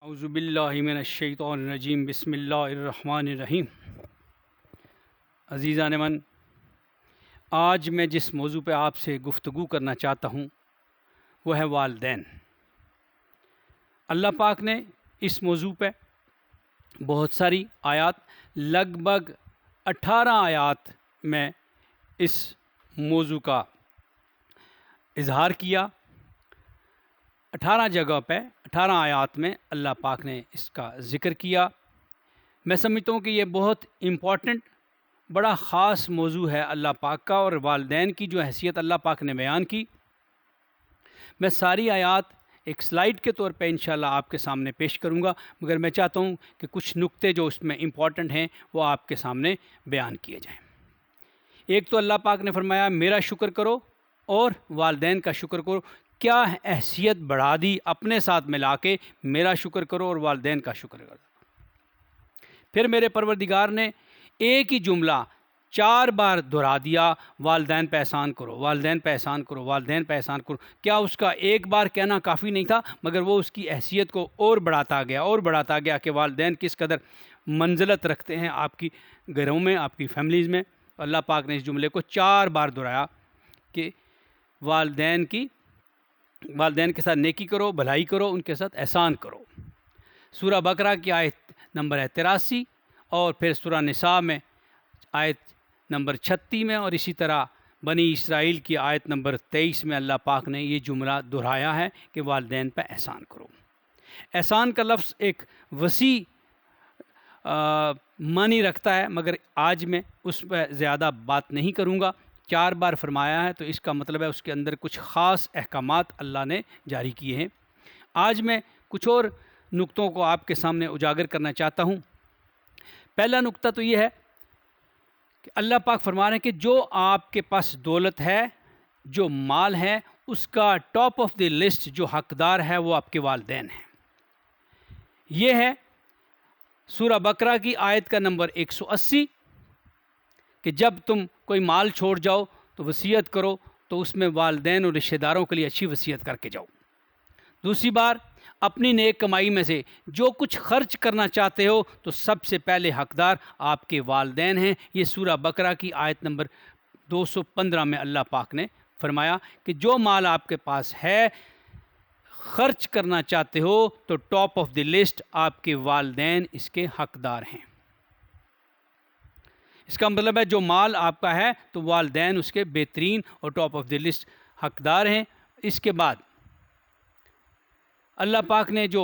اعوذ باللہ من الشیطان الرجیم بسم اللہ الرحمن الرحیم۔ عزیزان من، آج میں جس موضوع پہ آپ سے گفتگو کرنا چاہتا ہوں وہ ہے والدین۔ اللہ پاک نے اس موضوع پہ بہت ساری آیات، لگ بھگ 18 آیات میں اس موضوع کا اظہار کیا۔ 18 جگہ پہ 18 آیات میں اللہ پاک نے اس کا ذکر کیا۔ میں سمجھتا ہوں کہ یہ بہت امپورٹنٹ، بڑا خاص موضوع ہے اللہ پاک کا، اور والدین کی جو حیثیت اللہ پاک نے بیان کی، میں ساری آیات ایک سلائیڈ کے طور پہ انشاءاللہ آپ کے سامنے پیش کروں گا، مگر میں چاہتا ہوں کہ کچھ نقطے جو اس میں امپورٹنٹ ہیں وہ آپ کے سامنے بیان کیے جائیں۔ ایک تو اللہ پاک نے فرمایا میرا شکر کرو اور والدین کا شکر کرو۔ کیا حیثیت بڑھا دی اپنے ساتھ ملا کے، میرا شکر کرو اور والدین کا شکر کرو۔ پھر میرے پروردگار نے ایک ہی جملہ 4 بار دہرا دیا، والدین پہ احسان کرو، والدین پہ احسان کرو، والدین پہ احسان کرو۔ کیا اس کا ایک بار کہنا کافی نہیں تھا؟ مگر وہ اس کی حیثیت کو اور بڑھاتا گیا کہ والدین کس قدر منزلت رکھتے ہیں آپ کی گھروں میں، آپ کی فیملیز میں۔ اللہ پاک نے اس جملے کو 4 بار دہرایا کہ والدین کے ساتھ نیکی کرو، بھلائی کرو، ان کے ساتھ احسان کرو۔ سورہ بقرہ کی آیت نمبر ہے 83، اور پھر سورہ نساء میں آیت نمبر 36 میں، اور اسی طرح بنی اسرائیل کی آیت نمبر 23 میں اللہ پاک نے یہ جملہ دہرایا ہے کہ والدین پہ احسان کرو۔ احسان کا لفظ ایک وسیع معنی رکھتا ہے، مگر آج میں اس پہ زیادہ بات نہیں کروں گا۔ 4 بار فرمایا ہے تو اس کا مطلب ہے اس کے اندر کچھ خاص احکامات اللہ نے جاری کیے ہیں۔ آج میں کچھ اور نقطوں کو آپ کے سامنے اجاگر کرنا چاہتا ہوں۔ پہلا نقطہ تو یہ ہے کہ اللہ پاک فرما رہے ہیں کہ جو آپ کے پاس دولت ہے، جو مال ہے، اس کا ٹاپ آف دی لسٹ جو حقدار ہے وہ آپ کے والدین ہیں۔ یہ ہے سورہ بقرہ کی آیت کا نمبر 180 کہ جب تم کوئی مال چھوڑ جاؤ تو وصیت کرو تو اس میں والدین اور رشتہ داروں کے لیے اچھی وصیت کر کے جاؤ۔ دوسری بار، اپنی نیک کمائی میں سے جو کچھ خرچ کرنا چاہتے ہو تو سب سے پہلے حقدار آپ کے والدین ہیں۔ یہ سورہ بقرہ کی آیت نمبر 215 میں اللہ پاک نے فرمایا کہ جو مال آپ کے پاس ہے، خرچ کرنا چاہتے ہو تو ٹاپ آف دی لسٹ آپ کے والدین اس کے حقدار ہیں۔ اس کا مطلب ہے جو مال آپ کا ہے تو والدین اس کے بہترین اور ٹاپ آف دی لسٹ حقدار ہیں۔ اس کے بعد اللہ پاک نے جو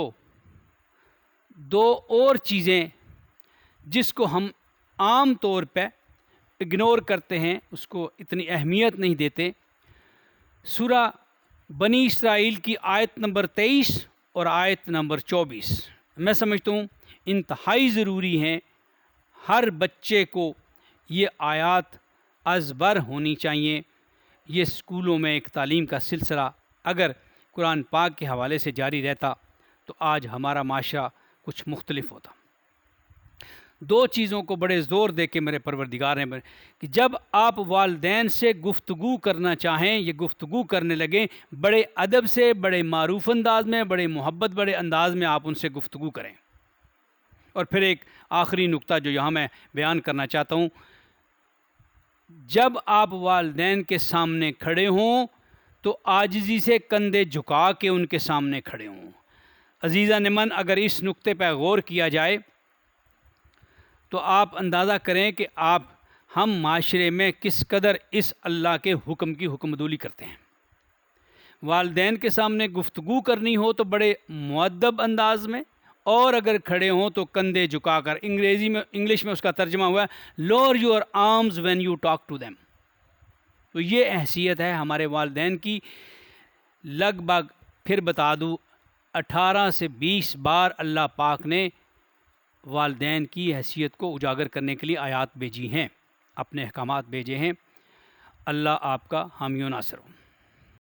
2 اور چیزیں جس کو ہم عام طور پہ اگنور کرتے ہیں، اس کو اتنی اہمیت نہیں دیتے، سورہ بنی اسرائیل کی آیت نمبر 23 اور آیت نمبر 24 میں سمجھتا ہوں انتہائی ضروری ہیں۔ ہر بچے کو یہ آیات ازبر ہونی چاہیے۔ یہ اسکولوں میں ایک تعلیم کا سلسلہ اگر قرآن پاک کے حوالے سے جاری رہتا تو آج ہمارا معاشرہ کچھ مختلف ہوتا۔ 2 چیزوں کو بڑے زور دے کے میرے پروردگار نے کہ جب آپ والدین سے گفتگو کرنا چاہیں، یہ گفتگو کرنے لگیں، بڑے ادب سے، بڑے معروف انداز میں، بڑے محبت بڑے انداز میں آپ ان سے گفتگو کریں۔ اور پھر ایک آخری نقطہ جو یہاں میں بیان کرنا چاہتا ہوں، جب آپ والدین کے سامنے کھڑے ہوں تو عاجزی سے کندھے جھکا کے ان کے سامنے کھڑے ہوں۔ عزیزان من، اگر اس نقطے پہ غور کیا جائے تو آپ اندازہ کریں کہ ہم معاشرے میں کس قدر اس اللہ کے حکم کی حکمدولی کرتے ہیں۔ والدین کے سامنے گفتگو کرنی ہو تو بڑے مؤدب انداز میں، اور اگر کھڑے ہوں تو کندھے جھکا کر۔ انگلش میں اس کا ترجمہ ہوا ہے lower your arms when you talk to them۔ تو یہ حیثیت ہے ہمارے والدین کی۔ لگ بھگ پھر بتا دوں 18 سے 20 بار اللہ پاک نے والدین کی حیثیت کو اجاگر کرنے کے لیے آیات بھیجی ہیں، اپنے احکامات بھیجے ہیں۔ اللہ آپ کا حامی و ناصر ہو۔